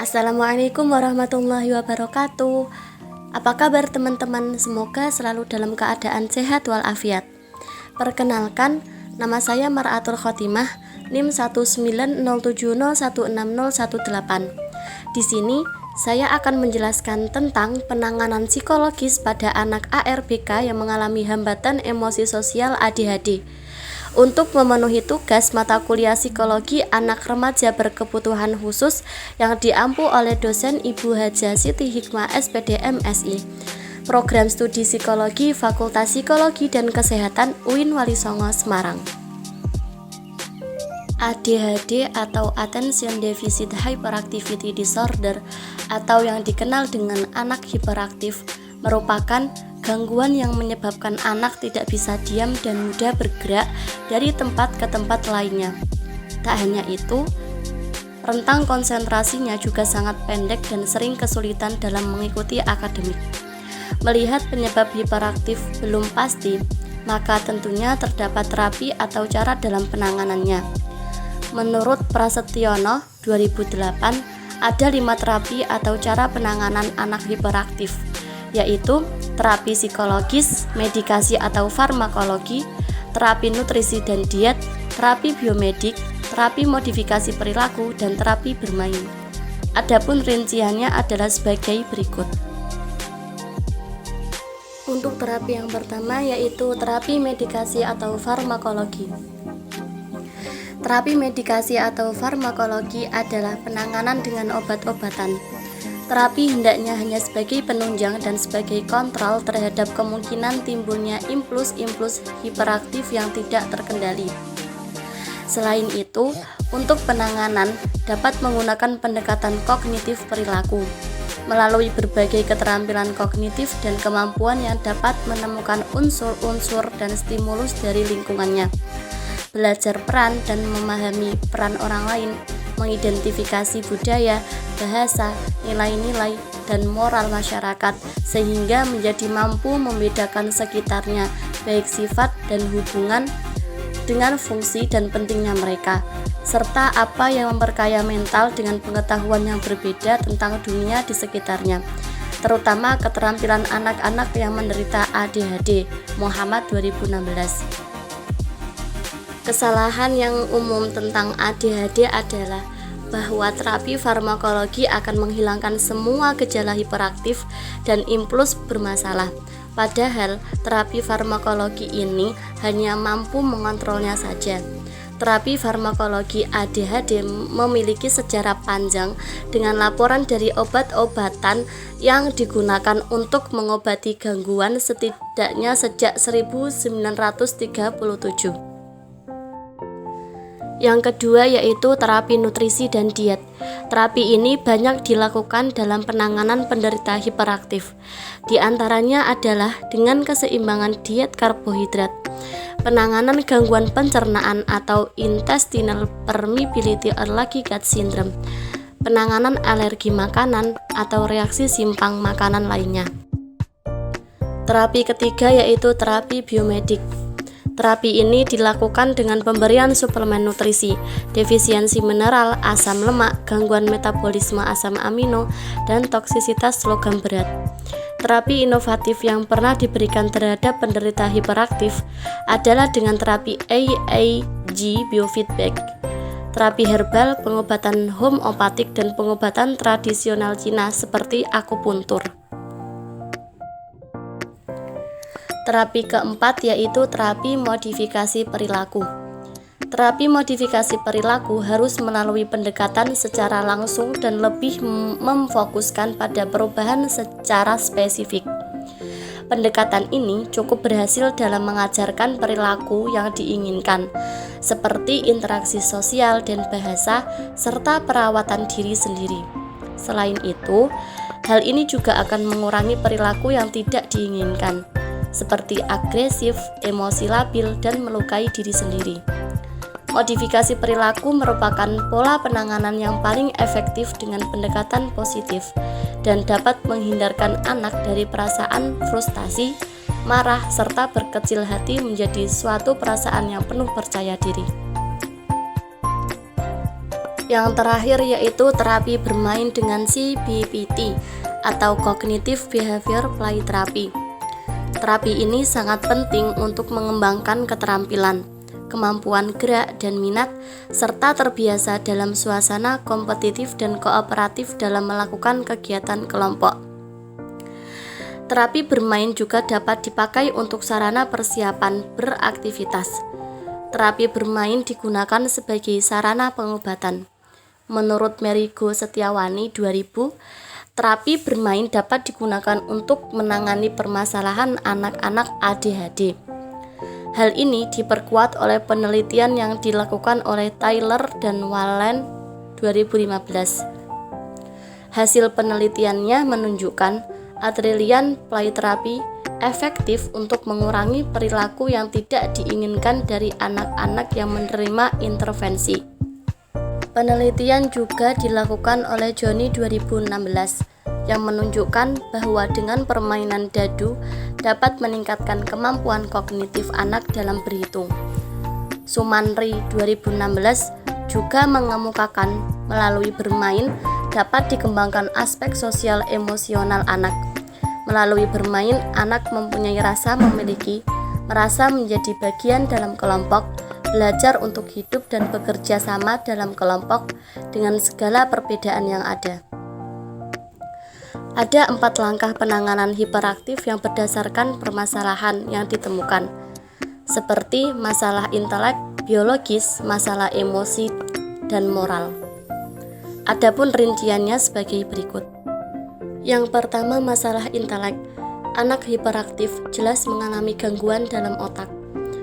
Assalamualaikum warahmatullahi wabarakatuh. Apa kabar teman-teman? Semoga selalu dalam keadaan sehat walafiat. Perkenalkan, nama saya Mar'atul Khotimah, NIM 19070160118. Di sini saya akan menjelaskan tentang penanganan psikologis pada anak ARBK yang mengalami hambatan emosi sosial ADHD. Untuk memenuhi tugas mata kuliah psikologi anak remaja berkebutuhan khusus yang diampu oleh dosen Ibu Hajah Siti Hikmah SPD MSI, Program Studi Psikologi Fakultas Psikologi dan Kesehatan UIN Walisongo Semarang. ADHD atau Attention Deficit Hyperactivity Disorder atau yang dikenal dengan anak hiperaktif merupakan gangguan yang menyebabkan anak tidak bisa diam dan mudah bergerak dari tempat ke tempat lainnya. Tak hanya itu, rentang konsentrasinya juga sangat pendek dan sering kesulitan dalam mengikuti akademik. Melihat penyebab hiperaktif belum pasti, maka tentunya terdapat terapi atau cara dalam penanganannya. Menurut Prasetyono 2008, ada 5 terapi atau cara penanganan anak hiperaktif, yaitu terapi psikologis, medikasi atau farmakologi, terapi nutrisi dan diet, terapi biomedik, terapi modifikasi perilaku, dan terapi bermain. Adapun rinciannya adalah sebagai berikut. Untuk terapi yang pertama yaitu terapi medikasi atau farmakologi. Terapi medikasi atau farmakologi adalah penanganan dengan obat-obatan. Terapi hendaknya hanya sebagai penunjang dan sebagai kontrol terhadap kemungkinan timbulnya impuls-impuls hiperaktif yang tidak terkendali. Selain itu, untuk penanganan dapat menggunakan pendekatan kognitif perilaku melalui berbagai keterampilan kognitif dan kemampuan yang dapat menemukan unsur-unsur dan stimulus dari lingkungannya, belajar peran dan memahami peran orang lain, mengidentifikasi budaya, bahasa, nilai-nilai, dan moral masyarakat sehingga menjadi mampu membedakan sekitarnya, baik sifat dan hubungan dengan fungsi dan pentingnya mereka, serta apa yang memperkaya mental dengan pengetahuan yang berbeda tentang dunia di sekitarnya, terutama keterampilan anak-anak yang menderita ADHD. Muhammad 2016. Kesalahan yang umum tentang ADHD adalah bahwa terapi farmakologi akan menghilangkan semua gejala hiperaktif dan impuls bermasalah. Padahal terapi farmakologi ini hanya mampu mengontrolnya saja. Terapi farmakologi ADHD memiliki sejarah panjang dengan laporan dari obat-obatan yang digunakan untuk mengobati gangguan setidaknya sejak 1937. Yang kedua yaitu terapi nutrisi dan diet. Terapi ini banyak dilakukan dalam penanganan penderita hiperaktif. Di antaranya adalah dengan keseimbangan diet karbohidrat, penanganan gangguan pencernaan atau intestinal permeability or leaky gut syndrome, penanganan alergi makanan atau reaksi simpang makanan lainnya. Terapi ketiga yaitu terapi biomedik. Terapi ini dilakukan dengan pemberian suplemen nutrisi, defisiensi mineral, asam lemak, gangguan metabolisme asam amino, dan toksisitas logam berat. Terapi inovatif yang pernah diberikan terhadap penderita hiperaktif adalah dengan terapi AAG biofeedback, terapi herbal, pengobatan homeopatik, dan pengobatan tradisional Cina seperti akupuntur. Terapi keempat yaitu terapi modifikasi perilaku. Terapi modifikasi perilaku harus melalui pendekatan secara langsung dan lebih memfokuskan pada perubahan secara spesifik. Pendekatan ini cukup berhasil dalam mengajarkan perilaku yang diinginkan, seperti interaksi sosial dan bahasa, serta perawatan diri sendiri. Selain itu, hal ini juga akan mengurangi perilaku yang tidak diinginkan, seperti agresif, emosi labil, dan melukai diri sendiri. Modifikasi perilaku merupakan pola penanganan yang paling efektif dengan pendekatan positif dan dapat menghindarkan anak dari perasaan frustasi, marah, serta berkecil hati menjadi suatu perasaan yang penuh percaya diri. Yang terakhir yaitu terapi bermain dengan CBPT atau Cognitive Behavior Play Therapy. Terapi ini sangat penting untuk mengembangkan keterampilan, kemampuan gerak dan minat, serta terbiasa dalam suasana kompetitif dan kooperatif dalam melakukan kegiatan kelompok. Terapi bermain juga dapat dipakai untuk sarana persiapan beraktivitas. Terapi bermain digunakan sebagai sarana pengobatan. Menurut Merigo Setiawani 2000, terapi bermain dapat digunakan untuk menangani permasalahan anak-anak ADHD. Hal ini diperkuat oleh penelitian yang dilakukan oleh Tyler dan Wallen 2015. Hasil penelitiannya menunjukkan Adrelian Play Therapy efektif untuk mengurangi perilaku yang tidak diinginkan dari anak-anak yang menerima intervensi. Penelitian juga dilakukan oleh Johnny 2016 yang menunjukkan bahwa dengan permainan dadu dapat meningkatkan kemampuan kognitif anak dalam berhitung. Sumanri 2016 juga mengemukakan melalui bermain dapat dikembangkan aspek sosial emosional anak. Melalui bermain, anak mempunyai rasa memiliki, merasa menjadi bagian dalam kelompok, belajar untuk hidup dan bekerja sama dalam kelompok dengan segala perbedaan yang ada. Ada 4 langkah penanganan hiperaktif yang berdasarkan permasalahan yang ditemukan, seperti masalah intelek, biologis, masalah emosi, dan moral. Adapun rinciannya sebagai berikut. Yang pertama, masalah intelek. Anak hiperaktif jelas mengalami gangguan dalam otak.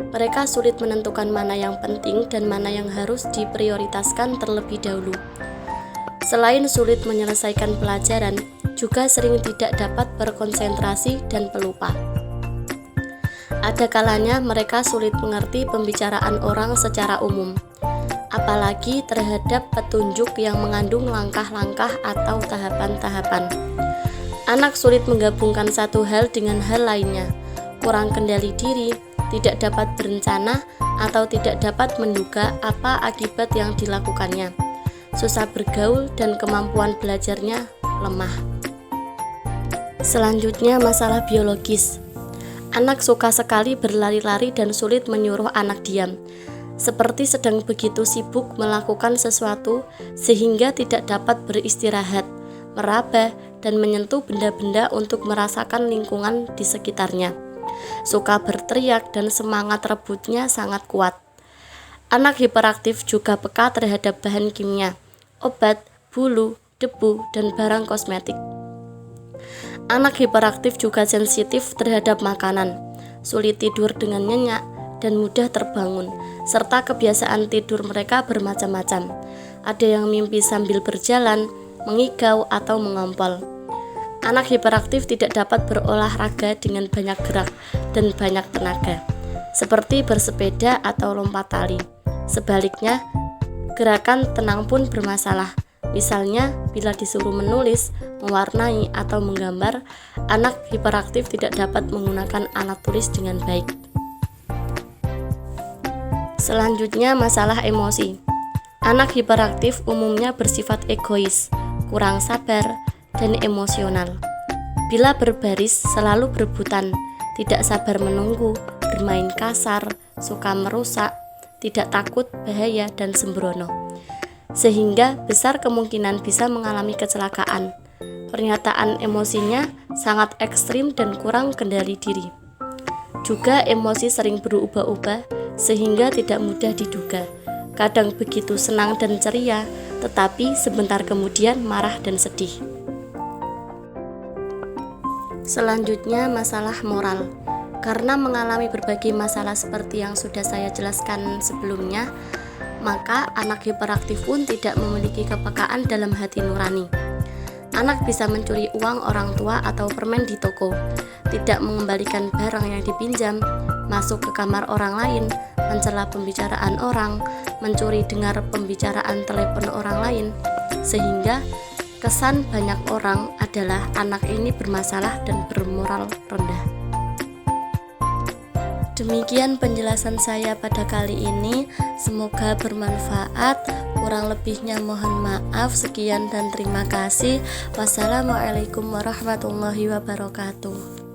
Mereka sulit menentukan mana yang penting dan mana yang harus diprioritaskan terlebih dahulu. Selain sulit menyelesaikan pelajaran, juga sering tidak dapat berkonsentrasi dan pelupa. Ada kalanya mereka sulit mengerti pembicaraan orang secara umum, apalagi terhadap petunjuk yang mengandung langkah-langkah atau tahapan-tahapan. Anak sulit menggabungkan satu hal dengan hal lainnya, kurang kendali diri, tidak dapat berencana, atau tidak dapat menduga apa akibat yang dilakukannya. Susah bergaul dan kemampuan belajarnya lemah. Selanjutnya, masalah biologis. Anak suka sekali berlari-lari dan sulit menyuruh anak diam, seperti sedang begitu sibuk melakukan sesuatu sehingga tidak dapat beristirahat, meraba, dan menyentuh benda-benda untuk merasakan lingkungan di sekitarnya. Suka berteriak dan semangat rebutnya sangat kuat. Anak hiperaktif juga peka terhadap bahan kimia, obat, bulu, debu, dan barang kosmetik. Anak hiperaktif juga sensitif terhadap makanan, sulit tidur dengan nyenyak, dan mudah terbangun, serta kebiasaan tidur mereka bermacam-macam. Ada yang mimpi sambil berjalan, mengigau, atau mengompol. Anak hiperaktif tidak dapat berolahraga dengan banyak gerak dan banyak tenaga, seperti bersepeda atau lompat tali. Sebaliknya, gerakan tenang pun bermasalah. Misalnya, bila disuruh menulis, mewarnai, atau menggambar, anak hiperaktif tidak dapat menggunakan alat tulis dengan baik. Selanjutnya, masalah emosi. Anak hiperaktif umumnya bersifat egois, kurang sabar, dan emosional. Bila berbaris, selalu berebutan, tidak sabar menunggu, bermain kasar, suka merusak, tidak takut bahaya, dan sembrono. Sehingga besar kemungkinan bisa mengalami kecelakaan. Pernyataan emosinya sangat ekstrim dan kurang kendali diri. Juga emosi sering berubah-ubah sehingga tidak mudah diduga. Kadang begitu senang dan ceria, tetapi sebentar kemudian marah dan sedih. Selanjutnya, masalah moral. Karena mengalami berbagai masalah seperti yang sudah saya jelaskan sebelumnya, maka anak hiperaktif pun tidak memiliki kepekaan dalam hati nurani. Anak bisa mencuri uang orang tua atau permen di toko, tidak mengembalikan barang yang dipinjam, masuk ke kamar orang lain, mencela pembicaraan orang, mencuri dengar pembicaraan telepon orang lain, sehingga kesan banyak orang adalah anak ini bermasalah dan bermoral rendah. Demikian penjelasan saya pada kali ini, semoga bermanfaat. kurang lebihnya mohon maaf. Sekian dan terima kasih. Wassalamualaikum warahmatullahi wabarakatuh.